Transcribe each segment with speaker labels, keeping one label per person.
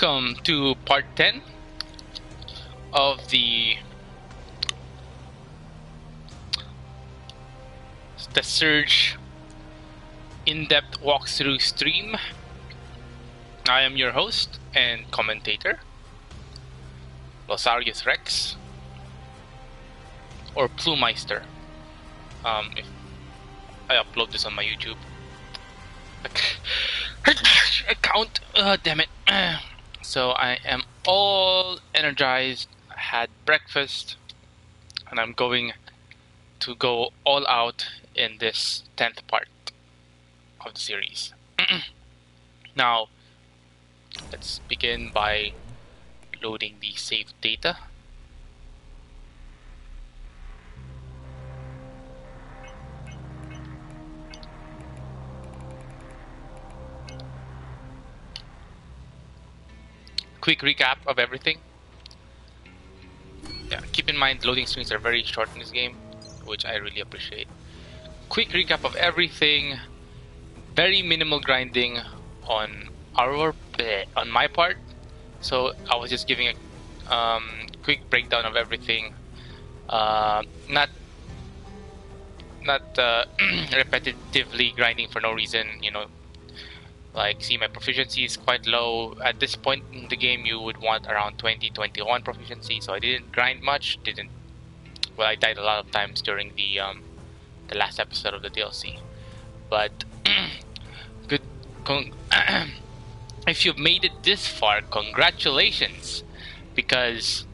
Speaker 1: Welcome to part 10 of the Surge in-depth walkthrough stream. I am your host and commentator, Losarius Rex, or Plumeister, if I upload this on my YouTube account. Damn it. So I am all energized, had breakfast, and I'm going to go all out in this 10th part of the series. Now, let's begin by loading the saved data. Quick recap of everything. Yeah, keep in mind loading screens are very short in this game, which I really appreciate. Quick recap of everything. Very minimal grinding on my part. So I was just giving a quick breakdown of everything. Not repetitively grinding for no reason, you know. Like, see, my proficiency is quite low. At this point in the game, you would want around 20-21 proficiency, so I didn't grind much. Well, I died a lot of times during the last episode of the DLC. But good. If you've made it this far, congratulations, because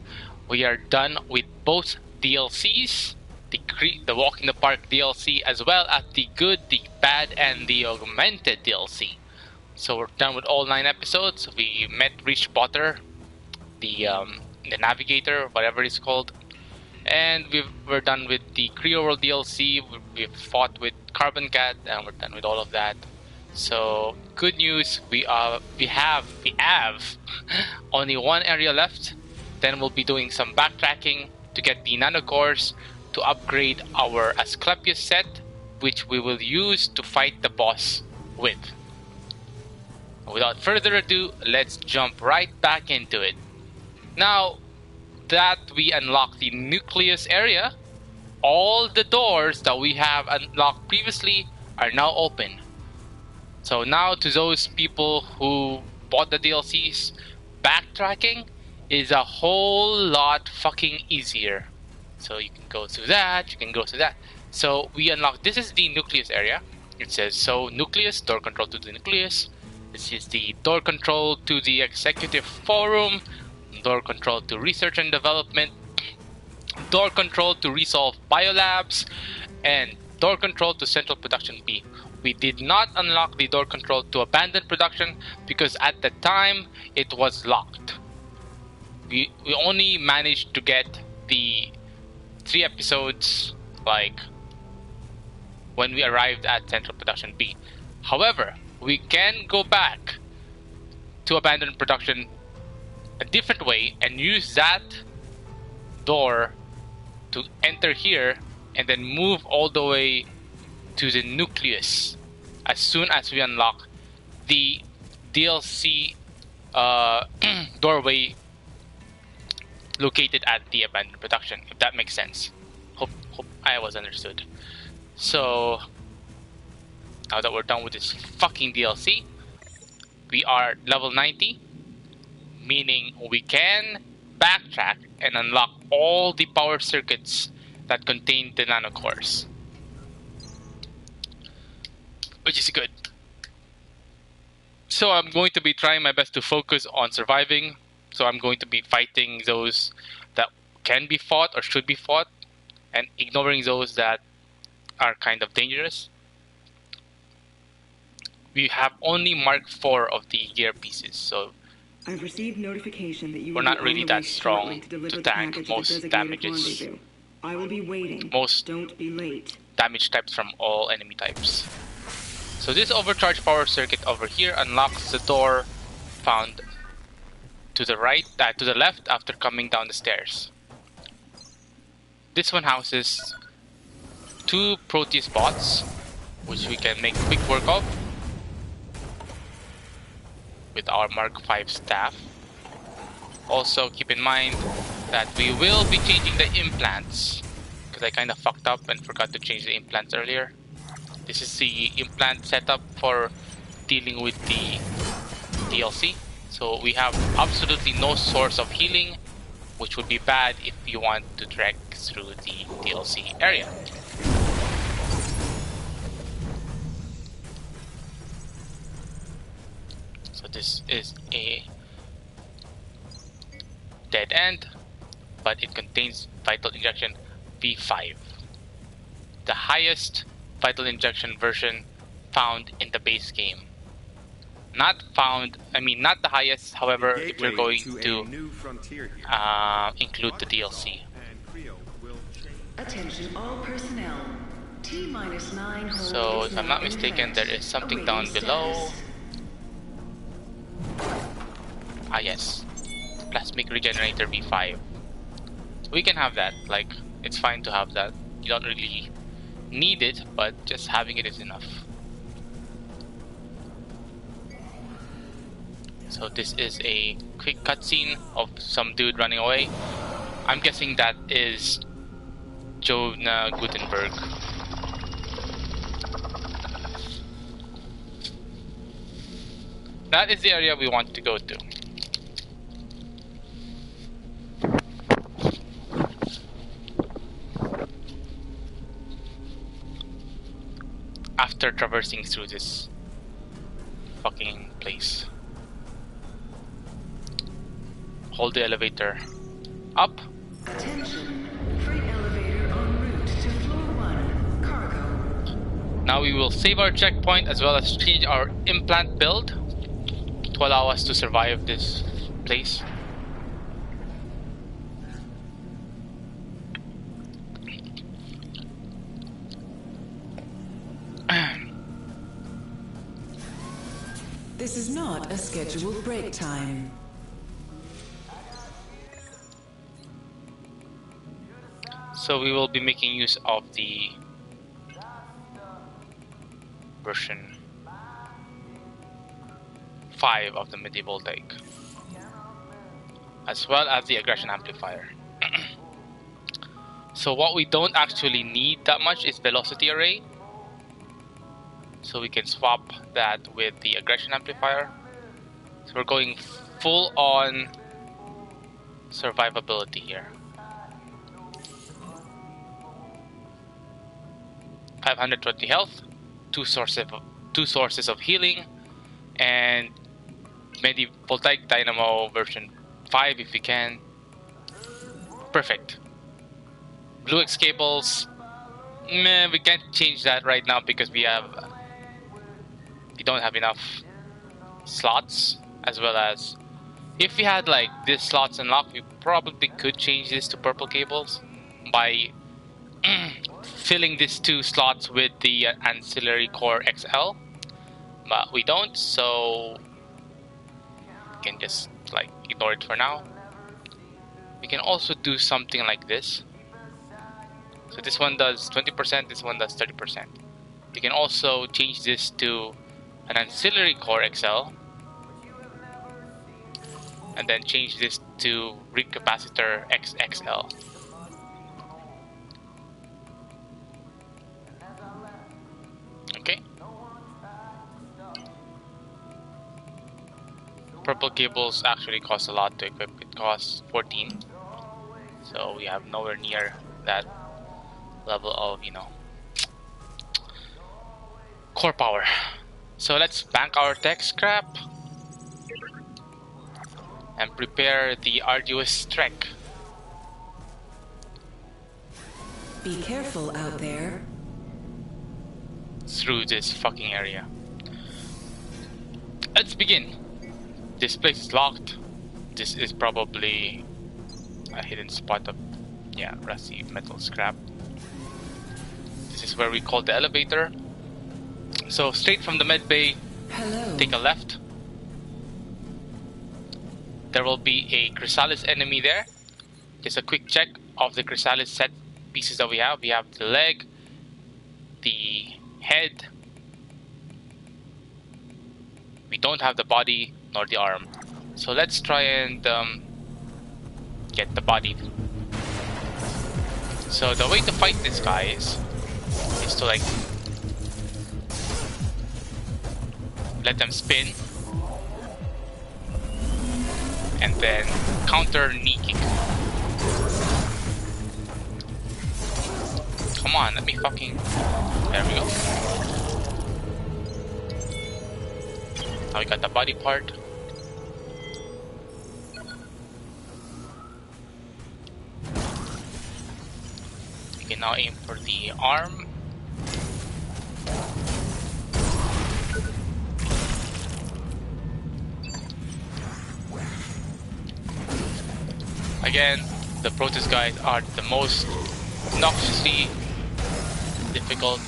Speaker 1: we are done with both DLCs, the Walk in the Park DLC, as well as the Good, the Bad, and the Augmented DLC. So we're done with all 9 episodes. We met Rich Potter, the Navigator, whatever it's called, and we're done with the Creo World DLC. We've fought with Carbon Cat, and we're done with all of that. So good news, we have only one area left. Then we'll be doing some backtracking to get the nanocores to upgrade our Asclepius set, which we will use to fight the boss with. Without further ado, let's jump right back into it. Now that we unlock the nucleus area, all the doors that we have unlocked previously are now open. So now, to those people who bought the DLCs, backtracking is a whole lot fucking easier. So you can go through that, you can go through that. So we unlock, this is the nucleus area. It says, so nucleus, door control to the nucleus. This is the door control to the executive forum, door control to research and development, door control to resolve biolabs, and door control to central production B. We did not unlock the door control to abandoned production because at the time it was locked. We only managed to get the 3 episodes like when we arrived at central production B. However, we can go back to abandoned production a different way and use that door to enter here and then move all the way to the nucleus as soon as we unlock the DLC doorway located at the abandoned production, if that makes sense. Hope I was understood. So now that we're done with this fucking DLC, we are level 90, meaning we can backtrack and unlock all the power circuits that contain the nanocores, which is good. So I'm going to be trying my best to focus on surviving. So I'm going to be fighting those that can be fought or should be fought, and ignoring those that are kind of dangerous. We have only Mark 4 of the gear pieces, so
Speaker 2: I've received notification that
Speaker 1: we're not really that strong to tank most damages.
Speaker 2: I will be waiting. Don't be late.
Speaker 1: Damage types from all enemy types. So this overcharged power circuit over here unlocks the door found to the left after coming down the stairs. This one houses 2 Proteus bots, which we can make quick work of with our Mark 5 staff. Also, keep in mind that we will be changing the implants, because I kind of fucked up and forgot to change the implants earlier. This is the implant setup for dealing with the DLC. So we have absolutely no source of healing, which would be bad if you want to trek through the DLC area. So this is a dead end, but it contains Vital Injection V5, the highest Vital Injection version found in the base game. Not the highest, however, if we're going to include the DLC.
Speaker 2: Attention all personnel. T-9
Speaker 1: So, if I'm not mistaken, there is something down below. Ah, yes. Plasmic Regenerator V5. We can have that, like, it's fine to have that. You don't really need it, but just having it is enough. So this is a quick cutscene of some dude running away. I'm guessing that is Jonah Gutenberg. That is the area we want to go to. After traversing through this fucking place. Hold the elevator up.
Speaker 2: Attention. Freight elevator en route to floor 1. Cargo.
Speaker 1: Now we will save our checkpoint as well as change our implant build to allow us to survive this place.
Speaker 3: This is not a scheduled break time.
Speaker 1: So we will be making use of the version 5 of the medieval deck, as well as the aggression amplifier. So what we don't actually need that much is velocity array. So we can swap that with the aggression amplifier. So we're going full on survivability here. 520 health, two sources of healing, and maybe Voltaic Dynamo version 5 if we can. Perfect. Blue X cables, we can't change that right now because we don't have enough slots, as well as if we had like this slots unlocked, we probably could change this to purple cables by filling these 2 slots with the Ancillary Core XL, but we don't, so we can just like ignore it for now. We can also do something like this. So this one does 20%, this one does 30%. We can also change this to an Ancillary Core XL, and then change this to Read Capacitor XXL. Okay. Purple cables actually cost a lot to equip. It costs 14. So we have nowhere near that level of, core power. So let's bank our tech scrap and prepare the arduous trek.
Speaker 3: Be careful out there.
Speaker 1: Through this fucking area. Let's begin. This place is locked. This is probably a hidden spot of, rusty metal scrap. This is where we call the elevator. So straight from the med bay,
Speaker 3: Hello.
Speaker 1: take a left. There will be a Chrysalis enemy there. Just a quick check of the Chrysalis set pieces that we have. We have the leg, the head. We don't have the body nor the arm. So let's try and get the body. So the way to fight these guys is to like let them spin and then counter knee kick. Come on, let me fucking... There we go. Now we got the body part. We can now aim for the arm. Again, the Protoss guys are the most obnoxiously difficult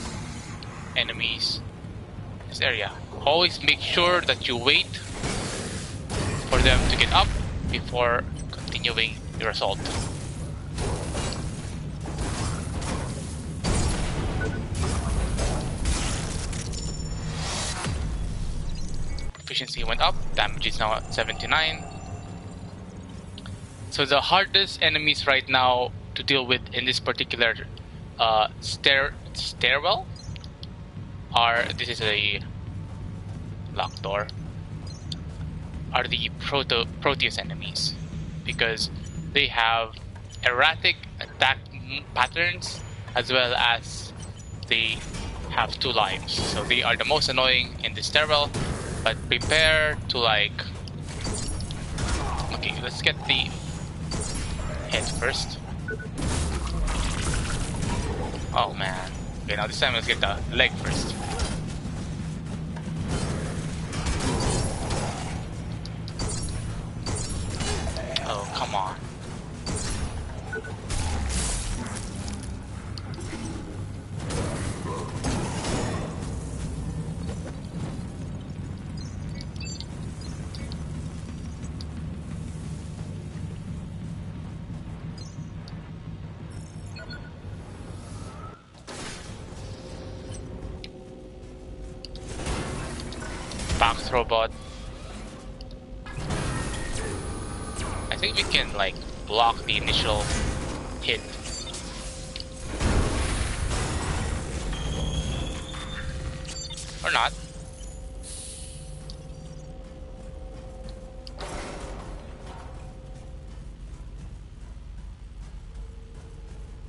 Speaker 1: enemies in this area. Always make sure that you wait for them to get up before continuing your assault. Efficiency went up, damage is now at 79. So the hardest enemies right now to deal with in this particular stairwell are, this is a locked door, are the Proteus enemies, because they have erratic attack patterns as well as they have 2 lives. So they are the most annoying in the stairwell, but prepare to like... Okay, let's get the head first. Oh man. Okay, now this time let's get the leg first. Oh, come on. Box robot. I think we can like block the initial hit. Or not.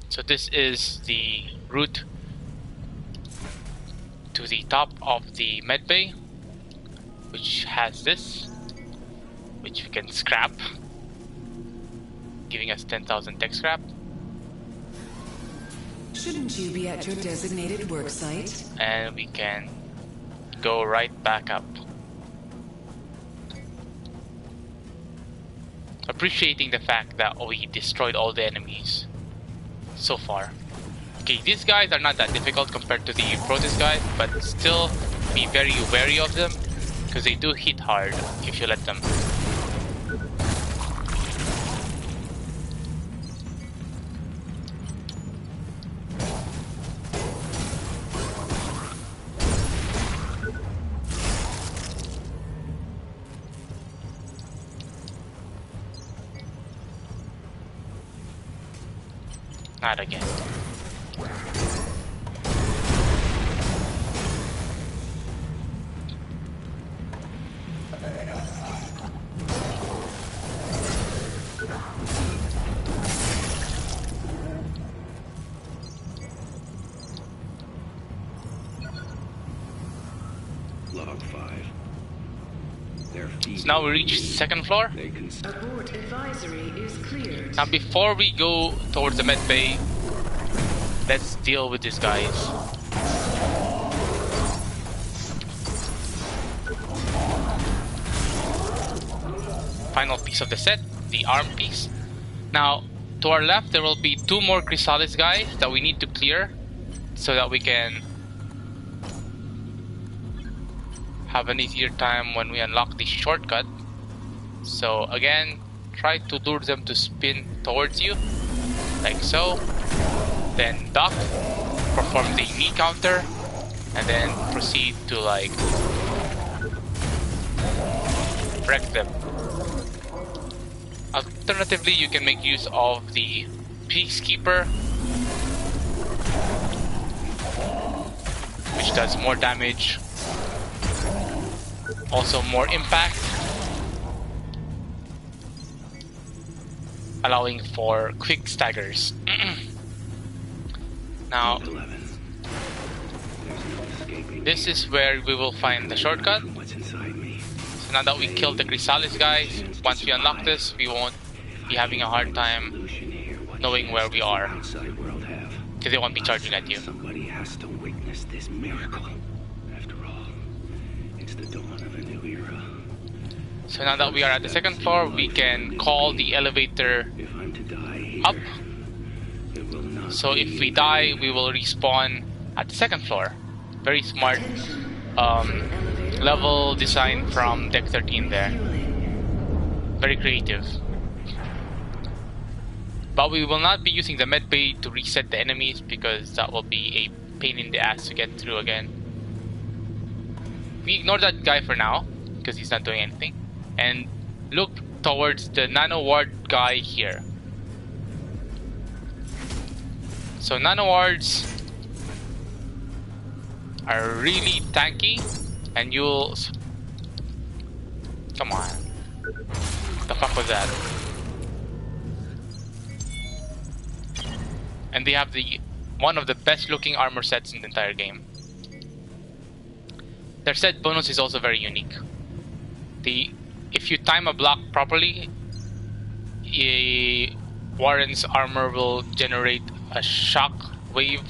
Speaker 1: So this is the route to the top of the medbay, which has this, which we can scrap, giving us 10,000 tech scrap.
Speaker 3: Shouldn't you be at your designated work site?
Speaker 1: And we can go right back up. Appreciating the fact that we destroyed all the enemies so far. Okay, these guys are not that difficult compared to the Protoss guys, but still be very wary of them, because they do hit hard if you let them. Not again.
Speaker 4: Log 5.
Speaker 1: So now we reach 2nd floor.
Speaker 2: Abort advisory is cleared.
Speaker 1: Now before we go towards the med bay, let's deal with these guys. Final piece of the set, the arm piece. Now to our left there will be 2 more Chrysalis guys that we need to clear so that we can have an easier time when we unlock the shortcut. So again, try to lure them to spin towards you, like so. Then duck, perform the knee counter, and then proceed to like wreck them. Alternatively, you can make use of the Peacekeeper, which does more damage, also more impact, allowing for quick staggers. Now, this is where we will find the shortcut. So now that we killed the Chrysalis guys, once we unlock this, we won't be having a hard time knowing where we are, because they won't be charging at you.
Speaker 4: Somebody has to witness this miracle. After all, it's the dawn of a new era.
Speaker 1: So now that we are at the second floor, we can call the elevator
Speaker 4: If I'm to die here,
Speaker 1: up.
Speaker 4: it will not
Speaker 1: So
Speaker 4: be
Speaker 1: if we die, we will respawn at the second floor. Very smart level design from Deck 13 there. Very creative. But we will not be using the medbay to reset the enemies, because that will be a pain in the ass to get through again. We ignore that guy for now, because he's not doing anything. And look towards the nano ward guy here. So nano wards are really tanky, and you'll... Come on. What the fuck was that? And they have one of the best looking armor sets in the entire game. Their set bonus is also very unique. If you time a block properly, Warren's armor will generate a shock wave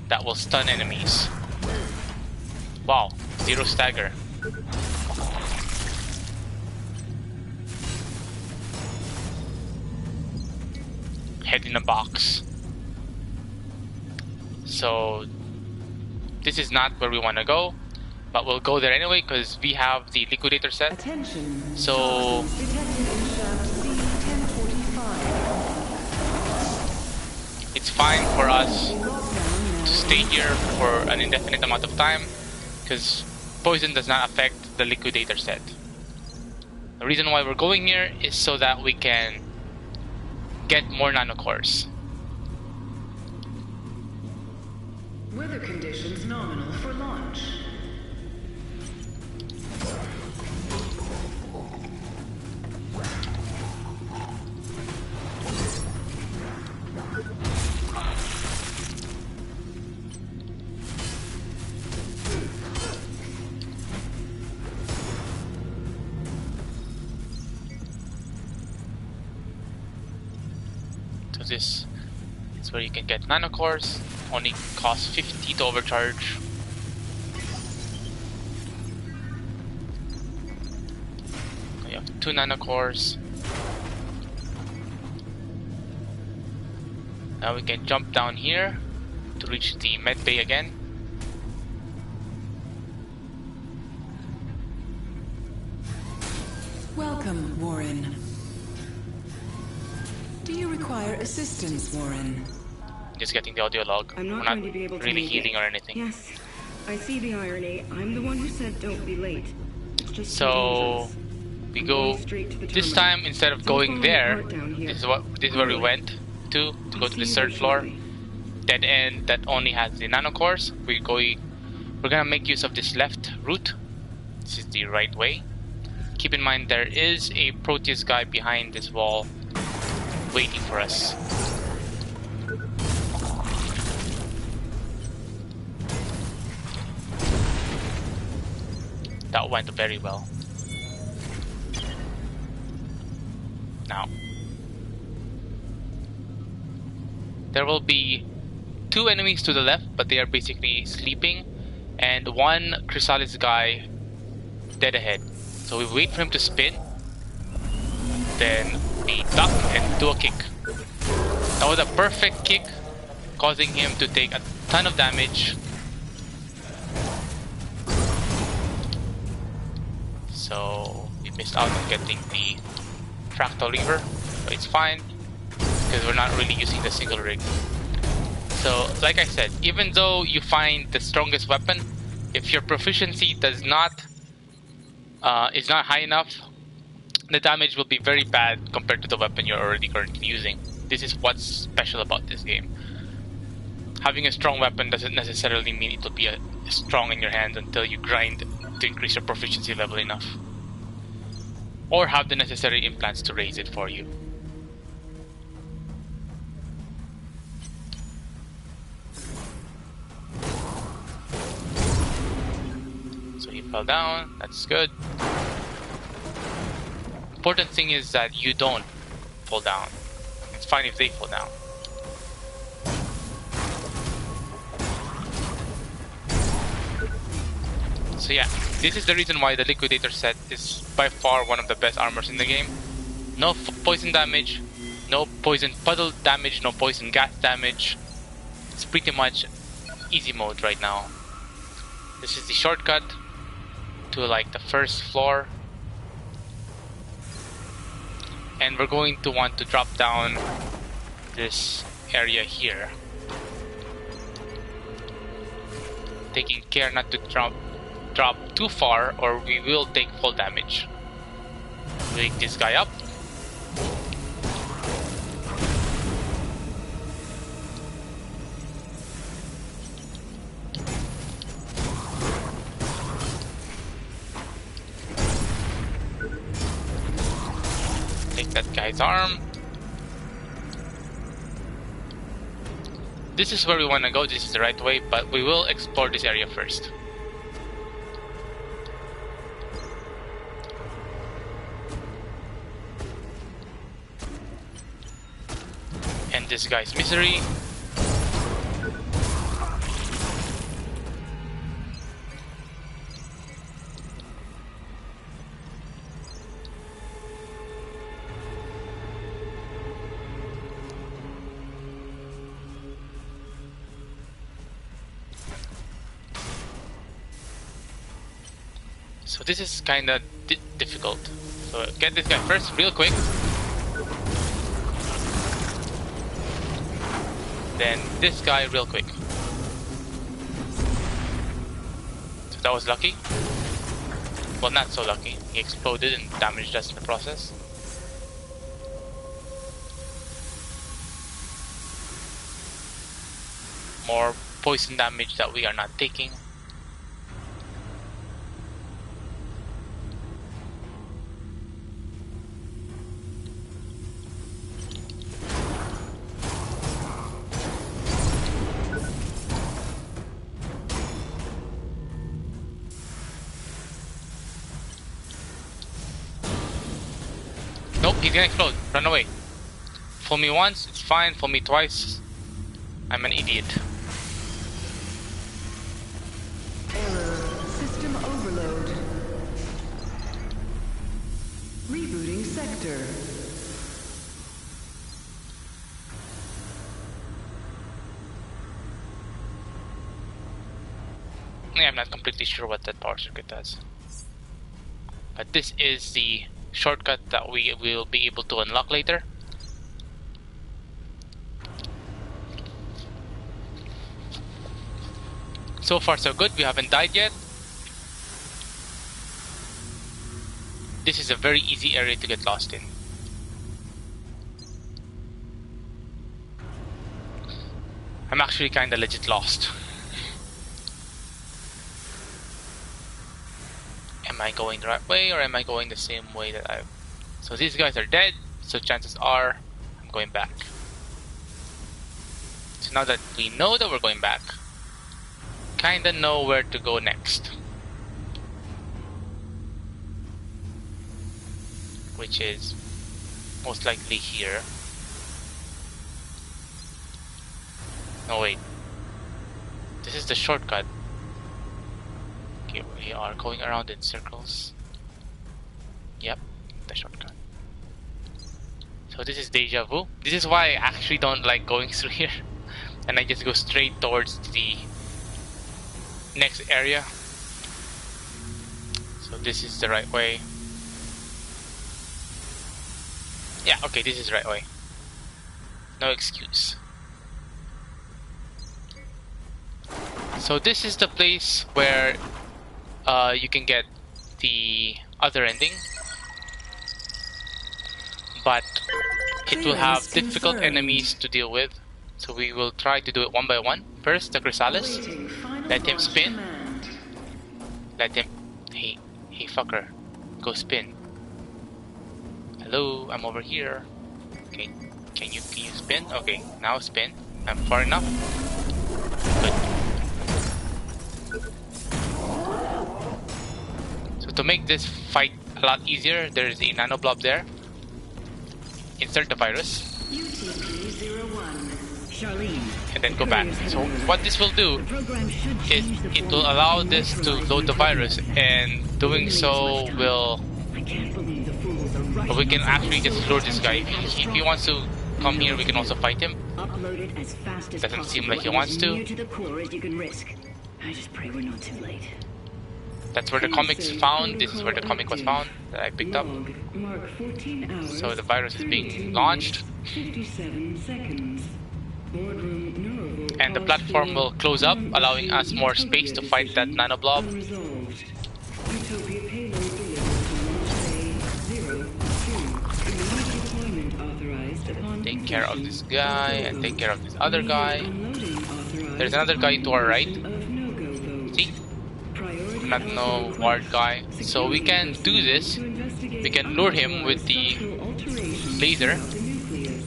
Speaker 1: that will stun enemies. Wow, 0 stagger. Head in a box. So this is not where we want to go, but we'll go there anyway because we have the liquidator set.
Speaker 3: Attention.
Speaker 1: So
Speaker 3: Detected in shaft C1045.
Speaker 1: it's fine for us
Speaker 3: Lockdown now.
Speaker 1: to stay here for an indefinite amount of time because poison does not affect the liquidator set. The reason why we're going here is so that we can get more nanocores.
Speaker 2: Weather conditions nominal for launch.
Speaker 1: So this is where you can get nanocores. Only costs 50 to overcharge. You have 2 nanocores. Now we can jump down here to reach the med bay again.
Speaker 3: Welcome, Warren. Do you require assistance, Warren?
Speaker 1: Just getting the audio log.
Speaker 5: I'm not
Speaker 1: We're not
Speaker 5: going to be able to
Speaker 1: really
Speaker 5: make
Speaker 1: healing
Speaker 5: it.
Speaker 1: or anything.
Speaker 5: Yes, I see the irony. I'm the one who said don't be late. It's just too
Speaker 1: So
Speaker 5: dangerous.
Speaker 1: we
Speaker 5: I'm
Speaker 1: go
Speaker 5: going straight to the
Speaker 1: this
Speaker 5: terminal.
Speaker 1: time instead of
Speaker 5: Don't
Speaker 1: going
Speaker 5: follow the
Speaker 1: there.
Speaker 5: cart down here.
Speaker 1: This is where we went to
Speaker 5: I'll
Speaker 1: go to
Speaker 5: see
Speaker 1: the
Speaker 5: you
Speaker 1: third
Speaker 5: there
Speaker 1: floor.
Speaker 5: shortly.
Speaker 1: Dead end that only has the nanocores. We're gonna make use of this left route. This is the right way. Keep in mind there is a Proteus guy behind this wall waiting for us. That went very well. Now, there will be 2 enemies to the left, but they are basically sleeping, and 1 Chrysalis guy dead ahead. So we wait for him to spin, then we duck and do a kick. That was a perfect kick, causing him to take a ton of damage. So we missed out on getting the fractal lever, but it's fine because we're not really using the single rig. So like I said, even though you find the strongest weapon, if your proficiency is not high enough, the damage will be very bad compared to the weapon you're already currently using. This is what's special about this game. Having a strong weapon doesn't necessarily mean it will be strong in your hands until you grind to increase your proficiency level enough. Or have the necessary implants to raise it for you. So he fell down, that's good. Important thing is that you don't fall down. It's fine if they fall down. So yeah, this is the reason why the Liquidator set is by far one of the best armors in the game. No poison damage, no poison puddle damage, no poison gas damage. It's pretty much easy mode right now. This is the shortcut to like the first floor. And we're going to want to drop down this area here. Taking care not to drop too far or we will take full damage. Wake this guy up. Take that guy's arm. This is where we want to go, this is the right way, but we will explore this area first. End this guy's misery. So this is kind of difficult. So get this guy first, real quick. Then this guy real quick. So that was lucky. Well, not so lucky. He exploded and damaged us in the process. More poison damage that we are not taking. Nope, he's gonna explode. Run away. Fool me once, it's fine. Fool me twice, I'm an idiot.
Speaker 3: Error. System overload. Rebooting sector.
Speaker 1: Yeah, I'm not completely sure what that power circuit does. But this is the shortcut that we will be able to unlock later. So far so good, we haven't died yet. This is a very easy area to get lost in. I'm actually kinda legit lost. Am I going the right way or am I going the same way that I've... So these guys are dead, so chances are I'm going back. So now that we know that we're going back, kinda know where to go next. Which is most likely here. No wait. This is the shortcut. Okay, we are going around in circles. Yep, the shortcut. So this is deja vu. This is why I actually don't like going through here. And I just go straight towards the next area. So this is the right way. Yeah, okay, this is the right way. No excuse. So this is the place where you can get the other ending. but it will have
Speaker 3: Clearance
Speaker 1: difficult
Speaker 3: confirmed.
Speaker 1: enemies to deal with. So we will try to do it one by one. First, the Chrysalis.
Speaker 2: Awaiting final
Speaker 1: Let him
Speaker 2: launch
Speaker 1: spin.
Speaker 2: command.
Speaker 1: Let him. Hey fucker, go spin. Hello, I'm over here. Okay, can you spin? Okay, now spin. I'm far enough. Good. So to make this fight a lot easier, there's a nanoblob there. Insert the virus
Speaker 2: UTP-01.
Speaker 5: Charlene.
Speaker 1: and then go back. So what this will do
Speaker 5: The program should
Speaker 1: is
Speaker 5: change the
Speaker 1: it
Speaker 5: form
Speaker 1: will
Speaker 5: of
Speaker 1: allow
Speaker 5: the
Speaker 1: this to
Speaker 5: neutralize
Speaker 1: load the
Speaker 5: your
Speaker 1: virus,
Speaker 5: program.
Speaker 1: and doing so will.
Speaker 5: I can't believe the fools are rushing
Speaker 1: But we can
Speaker 5: us
Speaker 1: actually
Speaker 5: into
Speaker 1: just
Speaker 5: so
Speaker 1: lure this guy.
Speaker 5: catastrophic.
Speaker 1: If he wants to come here, we can also fight him.
Speaker 5: Upload it as fast as
Speaker 1: Doesn't
Speaker 5: possible
Speaker 1: seem like he
Speaker 5: and
Speaker 1: wants
Speaker 5: as
Speaker 1: to.
Speaker 5: near to the core as you can risk. I just pray we're not too late.
Speaker 1: That's where the comic's found. This is where the comic was found that I picked up.
Speaker 5: Log, mark 14 hours,
Speaker 1: So the virus is being
Speaker 5: 32
Speaker 1: launched.
Speaker 5: minutes, 57 seconds. Boardroom Neurovo
Speaker 1: And the
Speaker 5: calls
Speaker 1: platform
Speaker 5: for
Speaker 1: will close up, allowing us more space to fight that
Speaker 5: decision
Speaker 1: nanoblob.
Speaker 5: unresolved. Utopia payload delivered to launch bay 02. Immediate deployment authorized upon
Speaker 1: Take care of
Speaker 5: completion
Speaker 1: this guy and take care of this other guy.
Speaker 5: Unloading authorized
Speaker 1: There's another guy to our right.
Speaker 5: upon of no-go vote.
Speaker 1: See?
Speaker 5: Priority
Speaker 1: Not no
Speaker 5: alpha
Speaker 1: ward
Speaker 5: request.
Speaker 1: guy. So we can do this.
Speaker 5: To investigate
Speaker 1: We can lure him with the
Speaker 5: structural alterations
Speaker 1: laser.
Speaker 5: throughout the nucleus.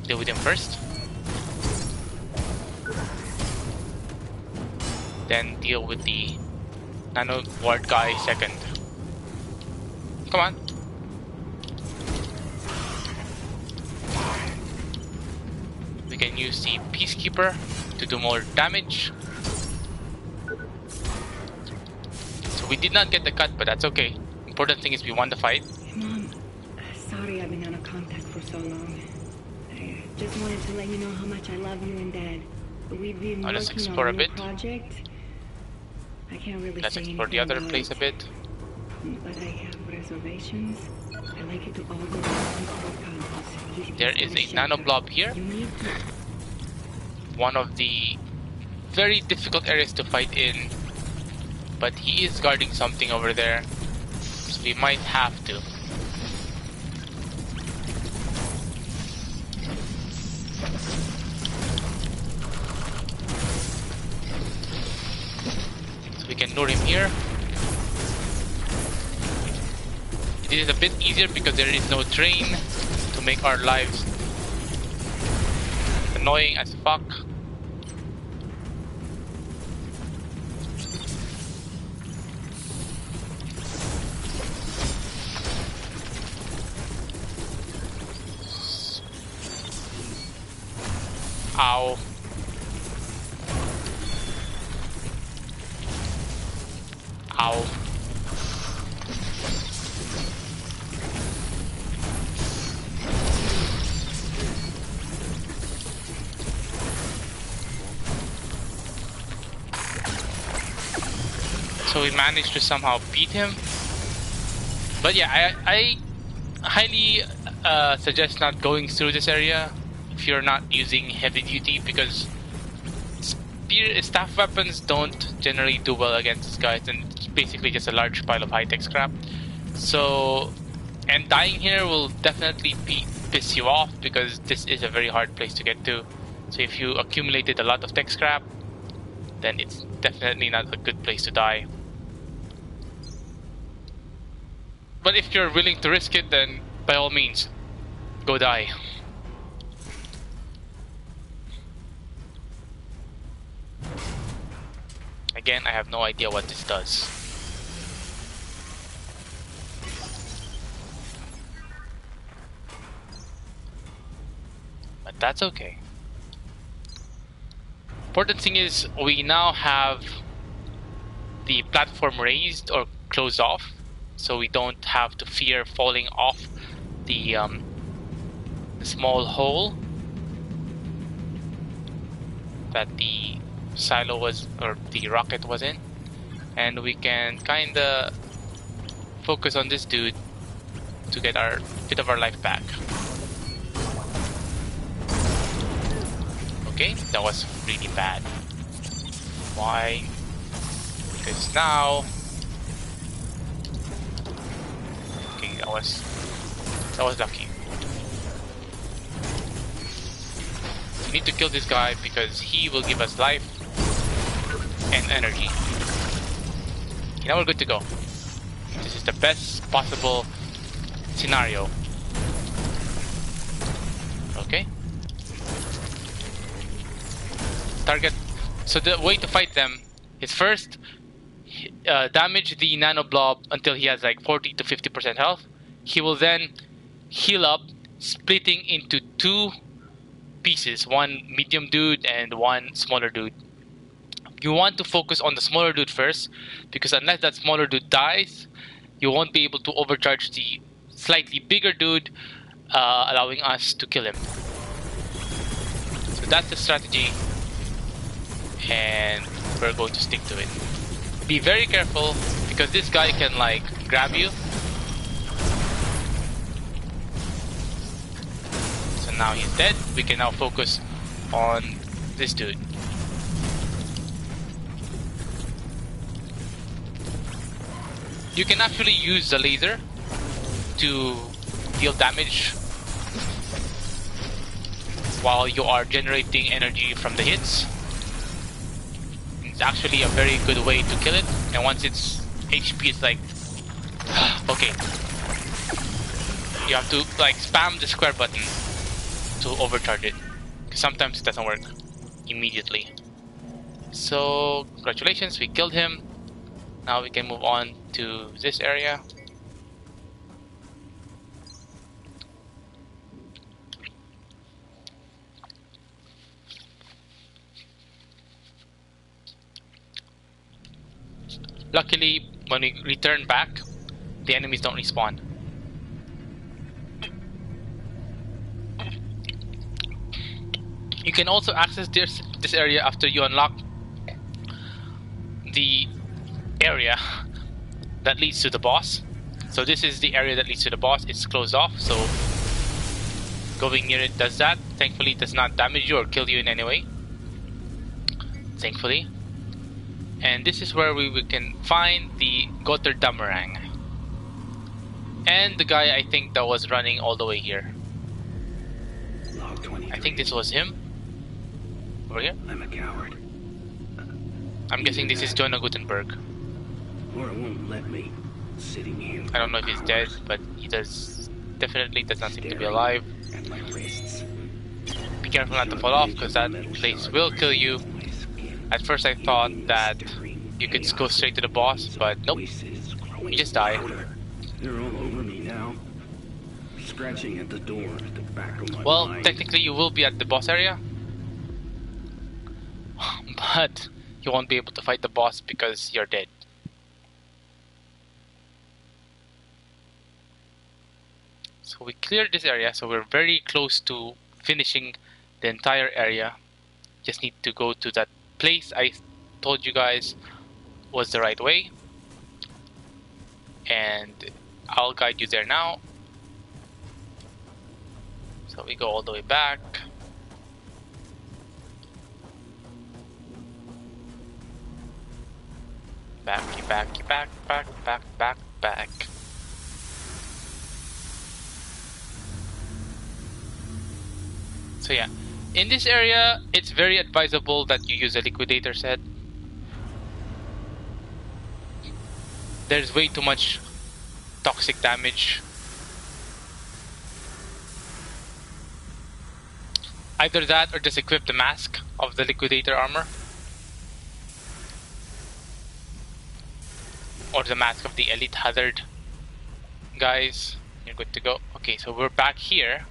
Speaker 1: Deal with him first. Then deal with the nano ward guy second. Come on. We can use the Peacekeeper to do more damage. So we did not get the cut, but that's okay. Important thing is we won the fight.
Speaker 5: Mom, sorry I've been out of contact for so long. I just wanted to let you know how much I love you and Dad. We've been
Speaker 1: Let's
Speaker 5: working
Speaker 1: explore
Speaker 5: on
Speaker 1: a
Speaker 5: a new
Speaker 1: bit.
Speaker 5: project. I can't really
Speaker 1: Let's
Speaker 5: say
Speaker 1: explore the
Speaker 5: anything
Speaker 1: other
Speaker 5: about
Speaker 1: place a
Speaker 5: it,
Speaker 1: bit.
Speaker 5: but I have reservations. I like it to all go down.
Speaker 1: There is a nanoblob here.
Speaker 5: You need to
Speaker 1: One of the very difficult areas to fight in, but he is guarding something over there, so we might have to. So we can lure him here. It is a bit easier because there is no train to make our lives annoying as fuck. Ow. Ow. So we managed to somehow beat him. But yeah, I highly suggest not going through this area if you're not using heavy duty, because staff weapons don't generally do well against these guys, and it's basically just a large pile of high-tech scrap. So, and dying here will definitely piss you off, because this is a very hard place to get to. So if you accumulated a lot of tech scrap, then it's definitely not a good place to die. But if you're willing to risk it, then by all means, go die. Again, I have no idea what this does. But that's okay. Important thing is we now have the platform raised or closed off, so we don't have to fear falling off the small hole that the silo was, or the rocket was in, and we can kinda focus on this dude to get our bit of our life back. Okay, that was really bad. Why? Because now, okay, was lucky. We need to kill this guy because he will give us life and energy. Okay, now we're good to go. This is the best possible scenario. Okay. Target. So the way to fight them is first damage the nano blob until he has like 40 to 50% health. He will then heal up, splitting into two pieces, one medium dude and one smaller dude. You want to focus on the smaller dude first, because unless that smaller dude dies, you won't be able to overcharge the slightly bigger dude, allowing us to kill him. So that's the strategy, and we're going to stick to it. Be very careful, because this guy can like grab you. So now he's dead. We can now focus on this dude. You can actually use the laser to deal damage while you are generating energy from the hits. It's actually a very good way to kill it, and once its HP is like okay, you have to like spam the square button to overcharge it. Sometimes it doesn't work immediately. So congratulations, we killed him. Now we can move on to this area. Luckily, when we return back, the enemies don't respawn. You can also access this area after you unlock the area that leads to the boss. So this is the area that leads to the boss. It's closed off, so going near it does that. Thankfully it does not damage you or kill you in any way. Thankfully. And this is where we can find the Götterdämmerung. And the guy I think that was running all the way here.
Speaker 4: Log 23.
Speaker 1: I think this was him. Over here?
Speaker 4: I'm a coward.
Speaker 1: I'm guessing this is Jonah Gutenberg.
Speaker 4: Or it won't let me. Sitting here.
Speaker 1: I don't know if he's dead, but he definitely does not seem to be alive.
Speaker 4: At my wrists.
Speaker 1: Be careful not to fall off, because that place will kill you. At first I thought that you could go straight to the boss, but nope. You just die.
Speaker 4: They're all over me now. Scratching at the door at the back of my
Speaker 1: Well,
Speaker 4: mind.
Speaker 1: technically you will be at the boss area, but you won't be able to fight the boss because you're dead. So we cleared this area, so we're very close to finishing the entire area. Just need to go to that place I told you guys was the right way, and I'll guide you there now. So we go all the way back. Back. So yeah, in this area, it's very advisable that you use a liquidator set. There's way too much toxic damage. Either that or just equip the mask of the liquidator armor. Or the mask of the elite hazard guys. You're good to go. Okay, so we're back here.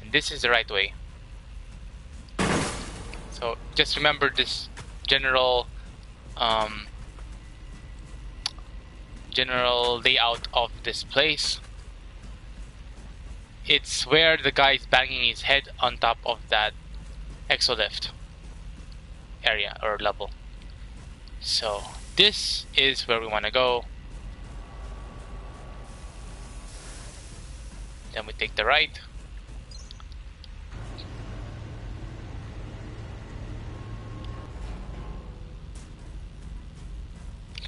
Speaker 1: And this is the right way. So just remember this general layout of this place. It's where the guy is banging his head on top of that exolift area or level. So this is where we want to go. Then we take the right.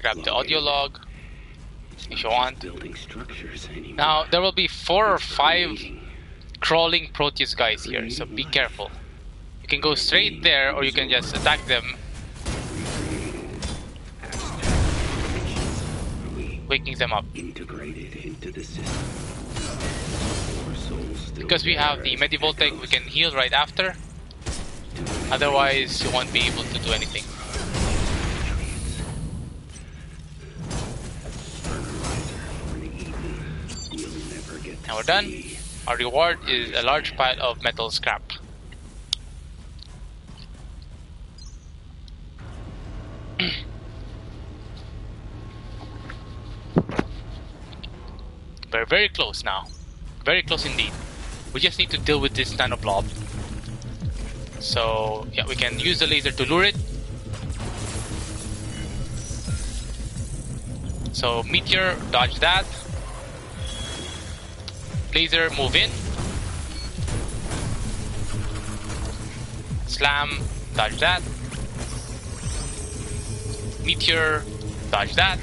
Speaker 1: Grab the audio log. if you want.
Speaker 4: Building structures anymore.
Speaker 1: Now there will be 4 or 5
Speaker 4: Creating-
Speaker 1: crawling Proteus guys here, so be careful. You can go straight there, or you can just attack them, waking them up.
Speaker 4: integrated into the system. Our souls still
Speaker 1: Because we have the medieval tech, we can heal right after. Otherwise, you won't be able to do anything. And we're done. Our reward is a large pile of metal scrap. We're very close now. Very close indeed. We just need to deal with this nano blob. So, yeah, we can use the laser to lure it. So, meteor, dodge that. Laser, move in. Slam, dodge that. Meteor, dodge that.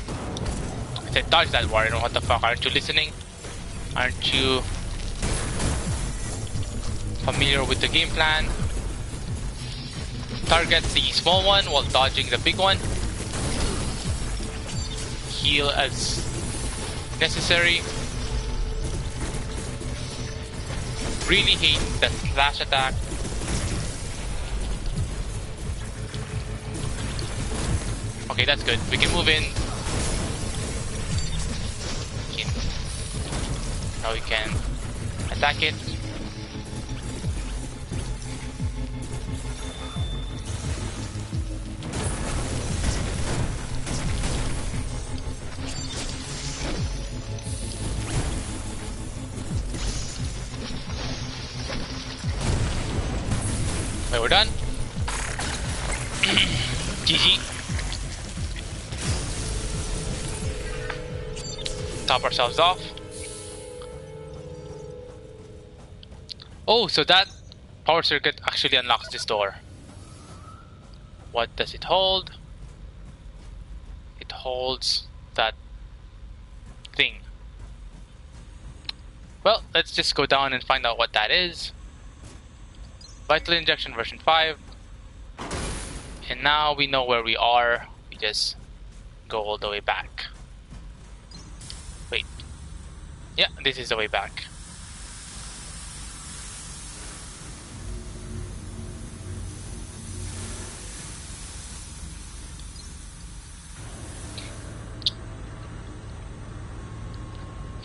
Speaker 1: I said dodge that, Warren. What the fuck? Aren't you listening? Aren't you familiar with the game plan? Target the small one while dodging the big one. Heal as necessary. Really hate that slash attack. Okay, that's good. We can move in. Now we can attack it. Okay, we're done. GG. Top ourselves off. Oh, so that power circuit actually unlocks this door. What does it hold? It holds that thing. Well, let's just go down and find out what that is. Vital injection version 5. And now we know where we are. We just go all the way back. Wait. Yeah, this is the way back.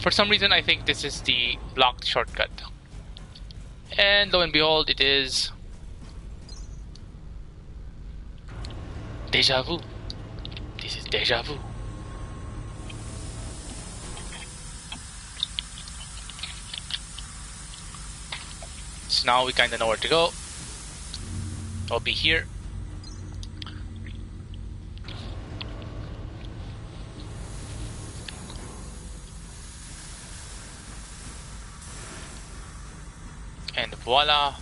Speaker 1: For some reason, I think this is the locked shortcut. And lo and behold, it is Deja Vu. This is Deja Vu. So now we kinda know where to go. I'll be here. And voila,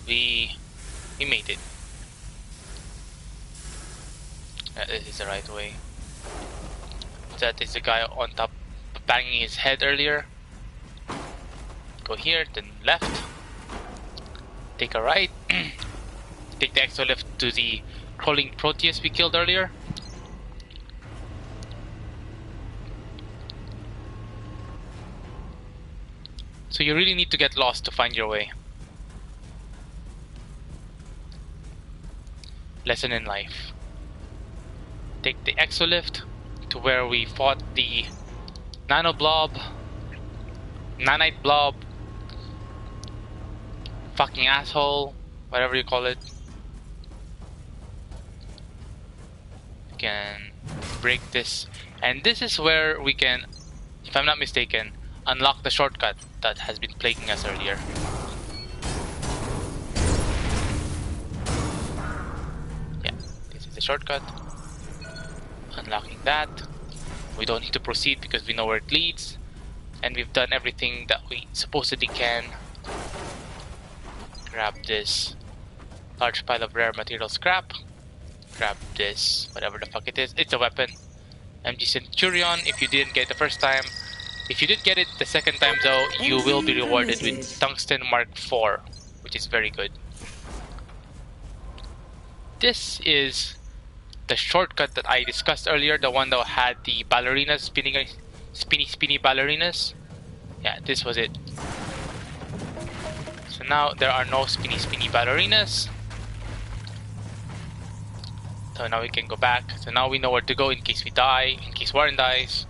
Speaker 1: we made it. This is the right way. That is the guy on top banging his head earlier. Go here, then left. Take a right. Take the exolift to the crawling Proteus we killed earlier. So you really need to get lost to find your way. Lesson in life. Take the exolift to where we fought the nano blob, nanite blob, fucking asshole, whatever you call it. We can break this, and this is where we can, if I'm not mistaken, unlock the shortcut that has been plaguing us earlier. Yeah, this is the shortcut. Unlocking that. We don't need to proceed because we know where it leads. And we've done everything that we supposedly can. Grab this large pile of rare material scrap. Grab this, whatever the fuck it is. It's a weapon. MG Centurion if you didn't get it the first time. If you did get it the second time though, you will be rewarded with Tungsten Mark IV, which is very good. This is the shortcut that I discussed earlier, the one that had the ballerinas, spinny ballerinas. Yeah, this was it. So now there are no spinny ballerinas. So now we can go back. So now we know where to go in case we die, in case Warren dies.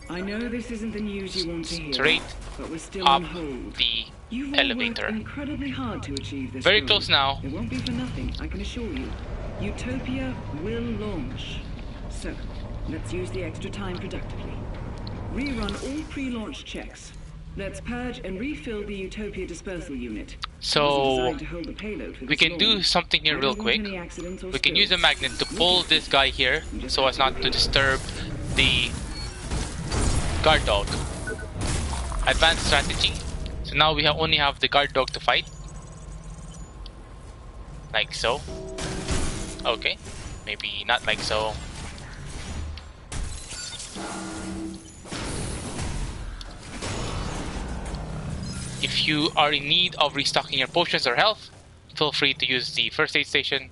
Speaker 2: I know this isn't the news you want to hear,
Speaker 1: Straight
Speaker 2: but we're still
Speaker 1: up
Speaker 2: on hold.
Speaker 1: the
Speaker 2: You've all
Speaker 1: elevator.
Speaker 2: worked incredibly hard to achieve this.
Speaker 1: Very
Speaker 2: goal.
Speaker 1: close now.
Speaker 2: It won't be for nothing, I can assure you. Utopia will launch. So, let's use the extra time productively. Rerun all pre-launch checks. Let's purge and refill the Utopia dispersal unit.
Speaker 1: So
Speaker 2: To hold the payload for
Speaker 1: we
Speaker 2: this
Speaker 1: can do
Speaker 2: launch.
Speaker 1: something here
Speaker 2: I
Speaker 1: real
Speaker 2: don't want
Speaker 1: quick.
Speaker 2: any accidents or
Speaker 1: We can use a
Speaker 2: spills.
Speaker 1: magnet to pull this guy here so as not to disturb the guard dog. Advanced strategy. So now we only have the guard dog to fight. Like so. Okay. Maybe not like so. If you are in need of restocking your potions or health, feel free to use the first aid station.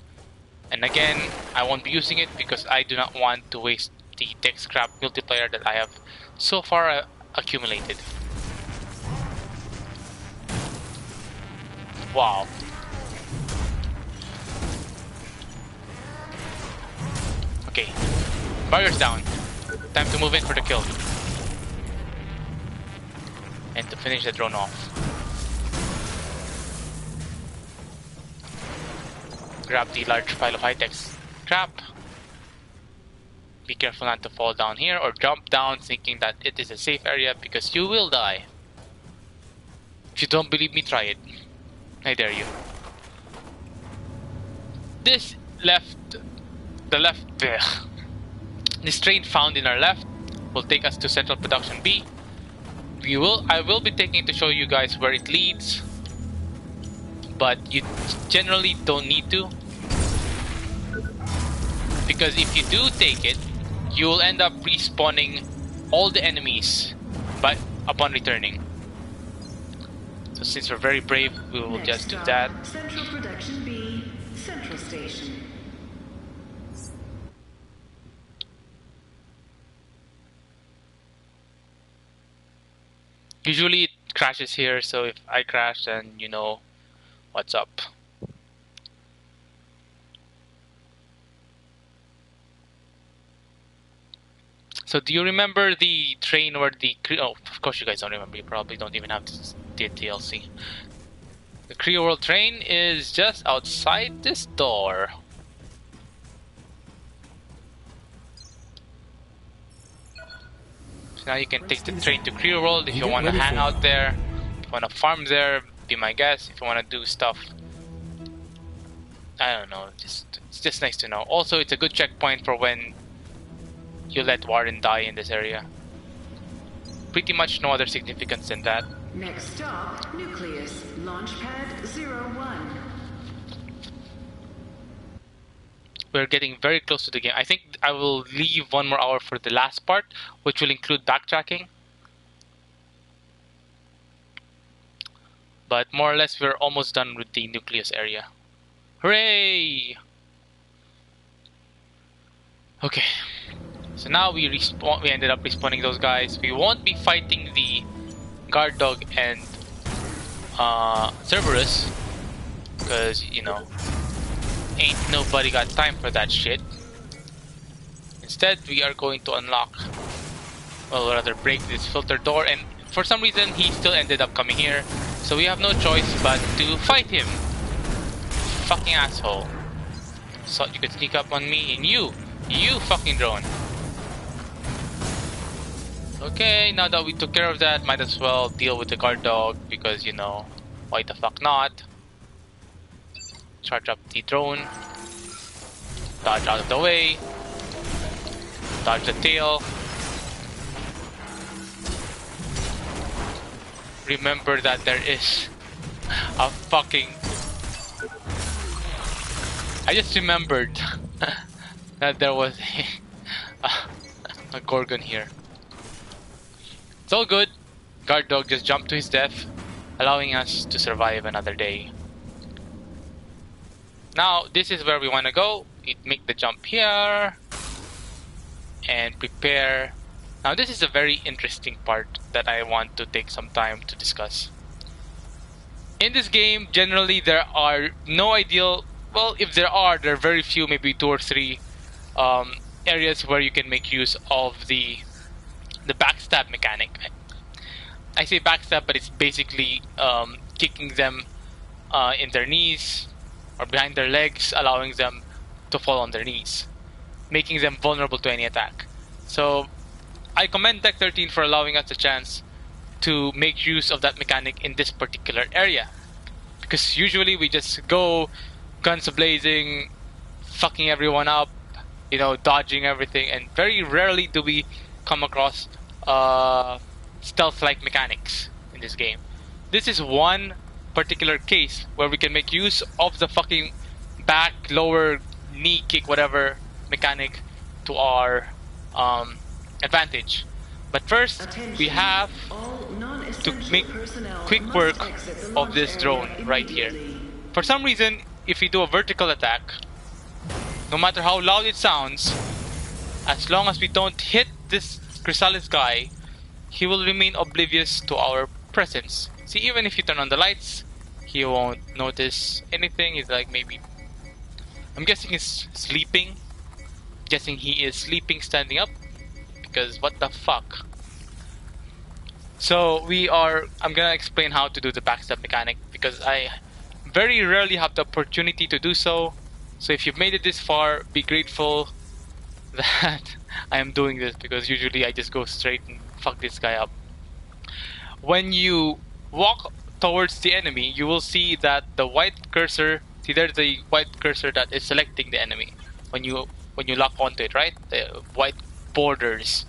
Speaker 1: And again, I won't be using it because I do not want to waste the tech scrap multiplier that I have so far accumulated. Wow. Okay, barriers down. Time to move in for the kill. And to finish the drone off. Grab the large pile of high-tech scrap. Be careful not to fall down here or jump down thinking that it is a safe area because you will die. If you don't believe me, try it. I dare you. This train found in our left will take us to Central Production B. I will be taking it to show you guys where it leads, but you generally don't need to, because if you do take it, you will end up respawning all the enemies but upon returning. So since we're very brave, we will
Speaker 2: Next
Speaker 1: just do
Speaker 2: stop,
Speaker 1: that.
Speaker 2: Central Production B, Central Station.
Speaker 1: Usually it crashes here, so if I crash, then you know what's up. So do you remember the train where the oh, of course you guys don't remember. You probably don't even have the DLC. The Creo World train is just outside this door. So now you can take the train to Creo World if you want to hang out there, if you want to farm there, be my guest. If you want to do stuff, I don't know. It's just nice to know. Also, it's a good checkpoint for when you let Warren die in this area. Pretty much no other significance than that.
Speaker 2: Next stop, Nucleus, Launchpad 01.
Speaker 1: We're getting very close to the game. I think I will leave 1 more hour for the last part, which will include backtracking. But more or less, we're almost done with the Nucleus area. Hooray! Okay. So now we ended up respawning those guys. We won't be fighting the guard dog and Cerberus, because you know, ain't nobody got time for that shit. Instead, we are going to unlock, well, rather break this filter door, and for some reason he still ended up coming here, so we have no choice but to fight him. Fucking asshole. So you could sneak up on me, and you fucking drone. Okay, now that we took care of that, might as well deal with the guard dog, because, you know, why the fuck not? Charge up the drone. Dodge out of the way. Dodge the tail. Remember that there is a fucking... I just remembered that there was a Gorgon here. It's all good. Guard dog just jumped to his death, allowing us to survive another day. Now, this is where we want to go. Make the jump here and prepare. Now, this is a very interesting part that I want to take some time to discuss. In this game, generally there are no ideal. Well, if there are very few, maybe 2 or 3 areas where you can make use of the backstab mechanic. I say backstab, but it's basically kicking them in their knees or behind their legs, allowing them to fall on their knees, making them vulnerable to any attack. So I commend Deck 13 for allowing us a chance to make use of that mechanic in this particular area, because usually we just go guns blazing, fucking everyone up, you know, dodging everything, and very rarely do we come across stealth-like mechanics in this game. This is one particular case where we can make use of the fucking back, lower, knee kick, whatever mechanic to our advantage. But first, we have to make quick work of this drone right here. For some reason, if we do a vertical attack, no matter how loud it sounds, as long as we don't hit this Chrysalis guy, he will remain oblivious to our presence. See, even if you turn on the lights, he won't notice anything. He's like, maybe, I'm guessing he's sleeping. Guessing he is sleeping standing up, because what the fuck. So I'm gonna explain how to do the backstab mechanic, because I very rarely have the opportunity to do so. So if you've made it this far, be grateful that I am doing this, because usually I just go straight and fuck this guy up. When you walk towards the enemy, you will see that the white cursor, see there's the white cursor that is selecting the enemy. When you lock onto it, right? The white borders,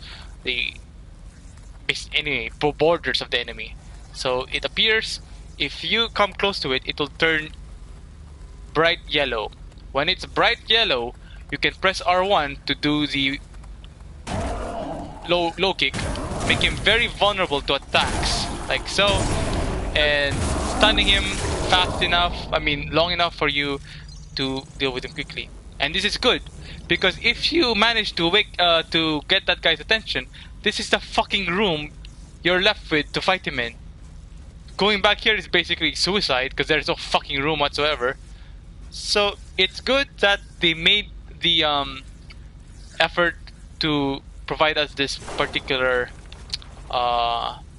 Speaker 1: borders of the enemy. So it appears, if you come close to it, it will turn bright yellow. When it's bright yellow, you can press R1 to do the low kick, make him very vulnerable to attacks, like so, and stunning him long enough for you to deal with him quickly. And this is good, because if you manage to get that guy's attention, this is the fucking room you're left with to fight him in. Going back here is basically suicide, because there's no fucking room whatsoever. So it's good that they made the effort to provide us this particular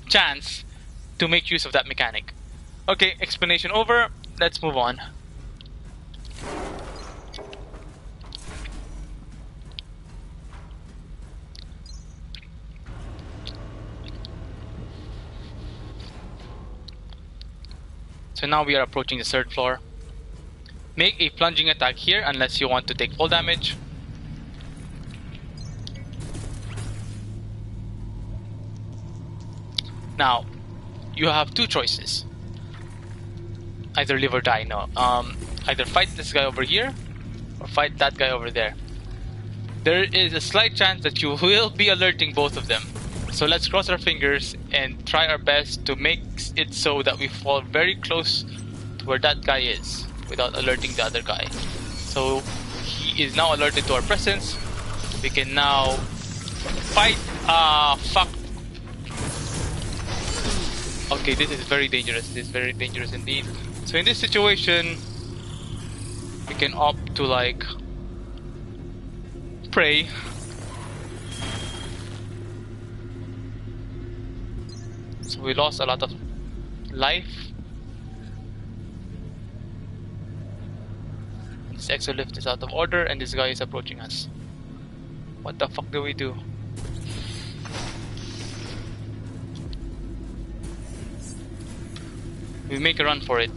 Speaker 1: chance to make use of that mechanic. Okay, explanation over. Let's move on. So now we are approaching the 3rd floor. Make a plunging attack here unless you want to take full damage. Now, you have 2 choices. Either live or die. No. Either fight this guy over here or fight that guy over there. There is a slight chance that you will be alerting both of them. So let's cross our fingers and try our best to make it so that we fall very close to where that guy is without alerting the other guy. So he is now alerted to our presence. We can now fight. Fuck. Okay, this is very dangerous. This is very dangerous indeed. So in this situation, we can opt to like pray. So we lost a lot of life. This exolift is out of order and this guy is approaching us. What the fuck do we do? We make a run for it.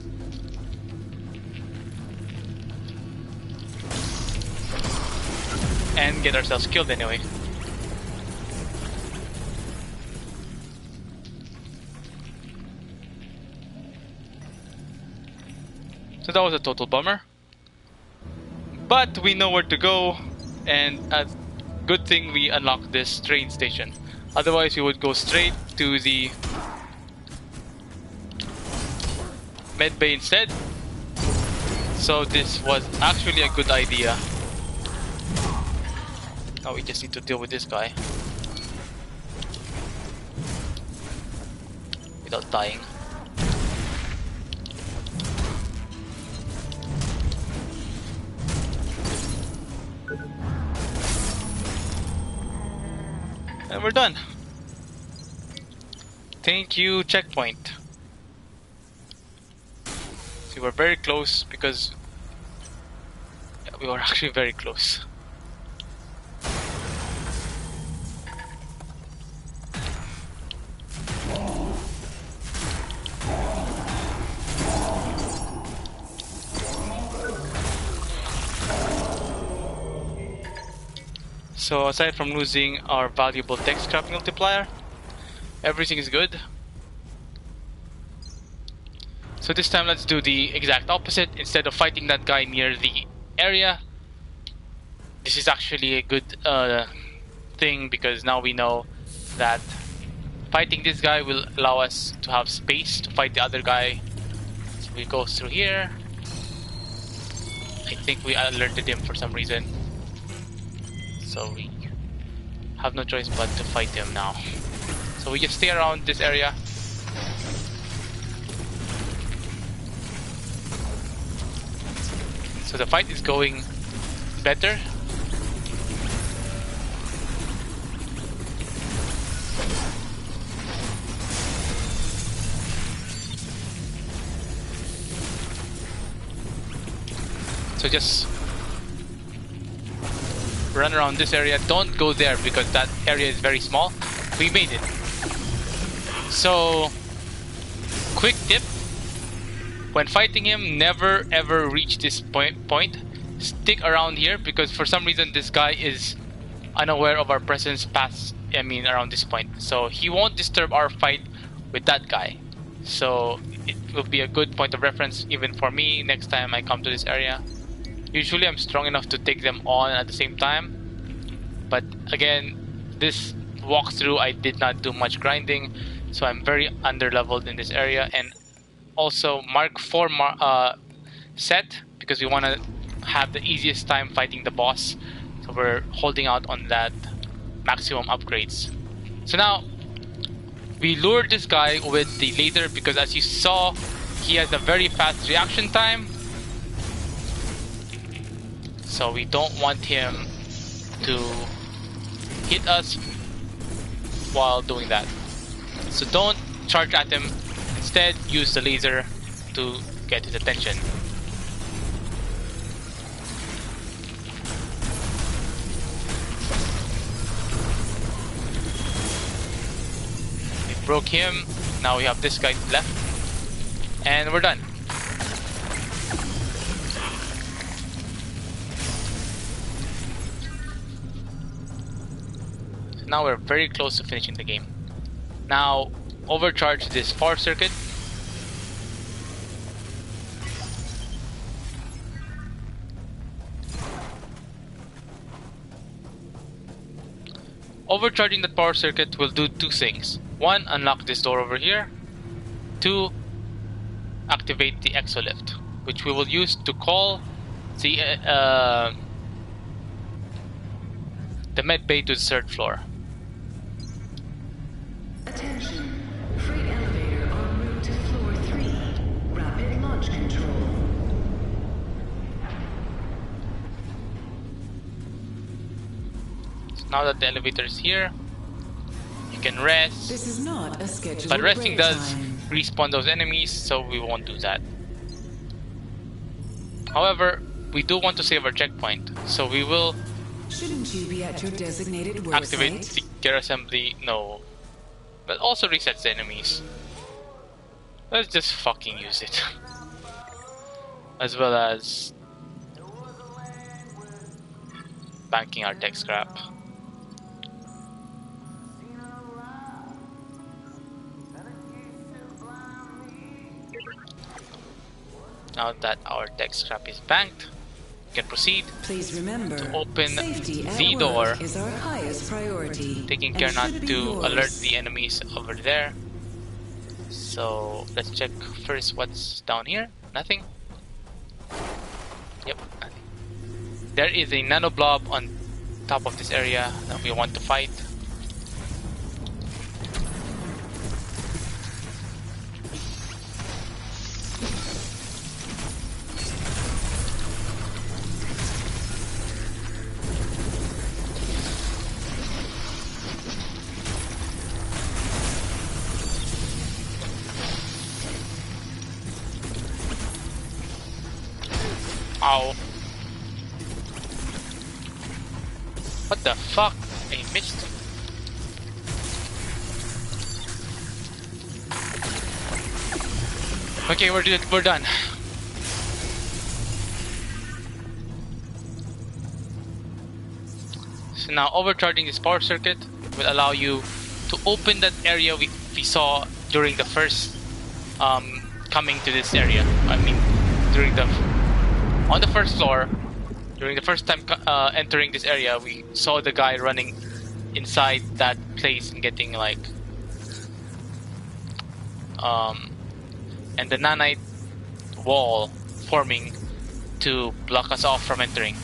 Speaker 1: And get ourselves killed anyway. So that was a total bummer. But we know where to go, and as good thing we unlocked this train station. Otherwise, we would go straight to the med bay instead. So this was actually a good idea. Now we just need to deal with this guy without dying. And we're done. Thank you, checkpoint. We were very close because we were actually very close. So aside from losing our valuable tech scrap multiplier, everything is good. So this time let's do the exact opposite. Instead of fighting that guy near the area, this is actually a good thing, because now we know that fighting this guy will allow us to have space to fight the other guy. So we go through here. I think we alerted him for some reason, so we have no choice but to fight him now. So we just stay around this area. So the fight is going better. So just run around this area. Don't go there because that area is very small. We made it. So, quick tip. When fighting him, never ever reach this point. Stick around here, because for some reason this guy is unaware of our presence around this point. So he won't disturb our fight with that guy. So it will be a good point of reference even for me next time I come to this area. Usually I'm strong enough to take them on at the same time. But again, this walkthrough I did not do much grinding. So I'm very under-leveled in this area. And also Mark 4 set, because we want to have the easiest time fighting the boss. So we're holding out on that maximum upgrades. So now we lured this guy with the laser, because as you saw, he has a very fast reaction time. So we don't want him to hit us while doing that. So don't charge at him. Instead, use the laser to get his attention. We broke him. Now we have this guy left. And we're done. So now we're very close to finishing the game. Now, overcharge this power circuit. Overcharging the power circuit will do two things. One, unlock this door over here. Two, activate the exolift, which we will use to call the med bay to the third floor.
Speaker 3: Attention. Freight elevator en route to floor 3. Rapid launch control.
Speaker 1: So now that the elevator is here, you can rest.
Speaker 3: This is not a scheduled
Speaker 1: But resting
Speaker 3: break
Speaker 1: does
Speaker 3: time.
Speaker 1: respawn those enemies, so we won't do that. However, we do want to save our checkpoint, so we will
Speaker 3: Shouldn't you be at your designated work
Speaker 1: activate
Speaker 3: site?
Speaker 1: the gear assembly. No. But also resets the enemies. Let's just fucking use it. As well as banking our tech scrap. Now that our tech scrap is banked, can proceed.
Speaker 6: Please remember,
Speaker 1: to open
Speaker 6: safety at
Speaker 1: the
Speaker 6: work
Speaker 1: door,
Speaker 6: is our highest priority.
Speaker 1: taking
Speaker 6: and
Speaker 1: care not
Speaker 6: should be
Speaker 1: to
Speaker 6: yours.
Speaker 1: alert the enemies over there. So let's check first what's down here. Nothing. Yep, nothing. There is a nano blob on top of this area that we want to fight. Ow. What the fuck? I missed. Okay, we're done. So now overcharging this power circuit will allow you to open that area we saw during the first coming to this area. I mean, on the first floor, during the first time entering this area, we saw the guy running inside that place and getting like and the nanite wall forming to block us off from entering.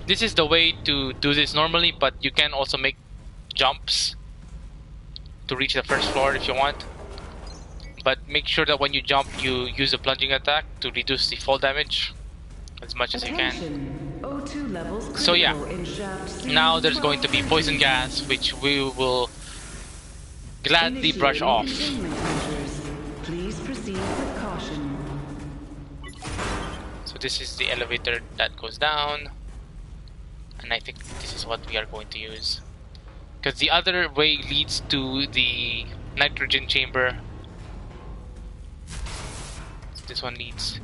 Speaker 1: This is the way to do this normally, but you can also make jumps to reach the first floor if you want. But make sure that when you jump, you use a plunging attack to reduce the fall damage as much as you can.
Speaker 6: O2 levels
Speaker 1: So yeah,
Speaker 6: critical in shaft
Speaker 1: now there's going to be poison gas, which we will gladly brush off.
Speaker 6: Containment measures. Please proceed with caution.
Speaker 1: So this is the elevator that goes down, and I think this is what we are going to use, because the other way leads to the nitrogen chamber. This one leads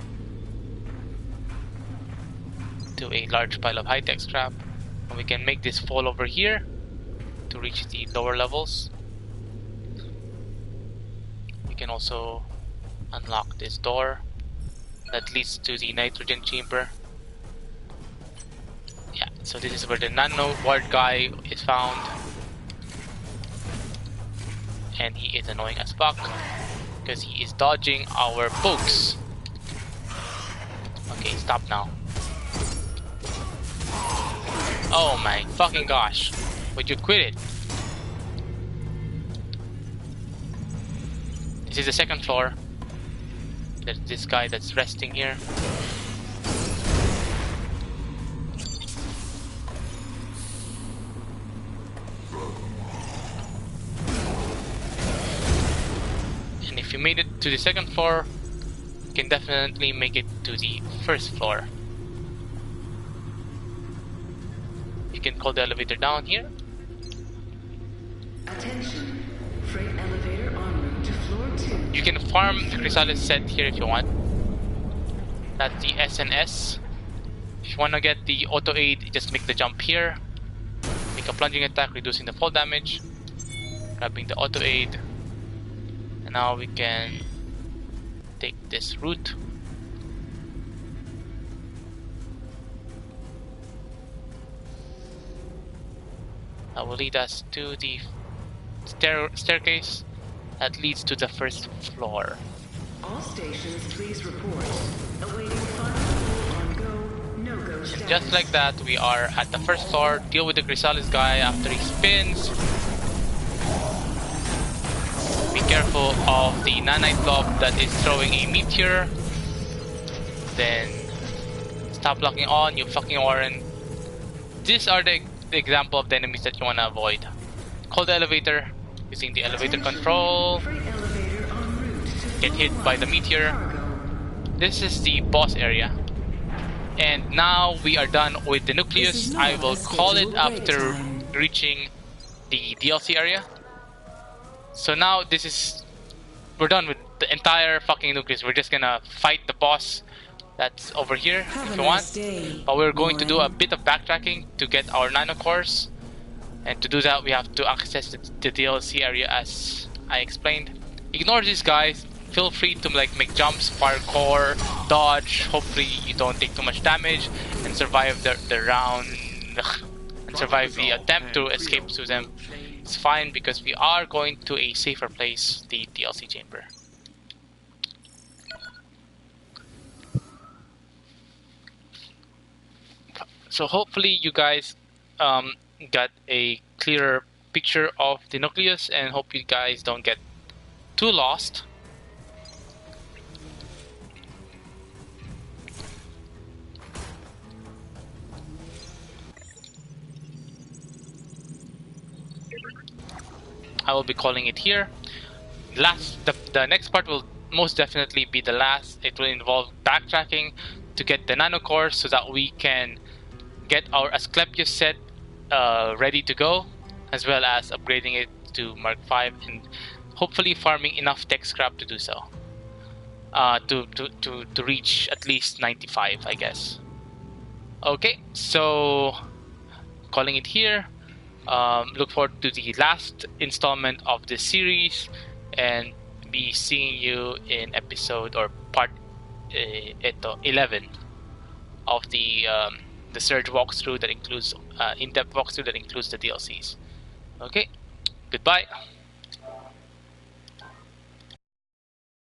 Speaker 1: to a large pile of high-tech scrap, and we can make this fall over here to reach the lower levels. We can also unlock this door that leads to the nitrogen chamber. Yeah, so this is where the nano ward guy is found, and he is annoying as fuck because he is dodging our pokes. Okay, stop now. Oh my fucking gosh. Would you quit it? This is the second floor. There's this guy that's resting here. And if you made it to the second floor, you can definitely make it to the first floor. You can call the elevator down here.
Speaker 3: Attention. Freight elevator en route to floor 2.
Speaker 1: You can farm the Chrysalis set here if you want. That's the SNS. If you want to get the auto aid, you just make the jump here. Make a plunging attack, reducing the fall damage. Grabbing the auto aid. And now we can take this route. That will lead us to the staircase that leads to the first floor.
Speaker 3: All stations, please report. Awaiting final on-go, no-go status.
Speaker 1: Just like that, we are at the first floor. Deal with the Chrysalis guy after he spins. Be careful of the nanite blob that is throwing a meteor. Then stop locking on, you fucking Warren. These are the example of the enemies that you want to avoid. Call the elevator using the elevator control.
Speaker 3: Freight elevator en route to
Speaker 1: Get hit by the meteor.
Speaker 3: cargo.
Speaker 1: This is the boss area. And now we are done with the
Speaker 6: This
Speaker 1: nucleus.
Speaker 6: is
Speaker 1: I
Speaker 6: not
Speaker 1: will
Speaker 6: a
Speaker 1: call it
Speaker 6: scheduled
Speaker 1: after
Speaker 6: break time.
Speaker 1: reaching the DLC area. So now we're done with the entire fucking nucleus. We're just gonna fight the boss that's over here
Speaker 6: Have
Speaker 1: if
Speaker 6: a
Speaker 1: you
Speaker 6: nice
Speaker 1: want.
Speaker 6: day,
Speaker 1: But we're going to do a
Speaker 6: Warren.
Speaker 1: bit of backtracking to get our nanocores. And to do that, we have to access the DLC area as I explained. Ignore these guys. feel free to like make jumps, parkour, dodge. Hopefully you don't take too much damage and survive the round and survive the attempt to escape to them. It's fine because we are going to a safer place, the DLC chamber. So hopefully you guys got a clearer picture of the nucleus, and hope you guys don't get too lost. I will be calling it here. The next part will most definitely be the last. It will involve backtracking to get the nanocores so that we can get our Asclepius set ready to go, as well as upgrading it to Mark V and hopefully farming enough tech scrap to do so. To reach at least 95, I guess. Okay, so calling it here. Look forward to the last installment of this series, and be seeing you in episode or part 11 of the Surge walkthrough that includes in-depth walkthrough that includes the DLCs. Okay, goodbye.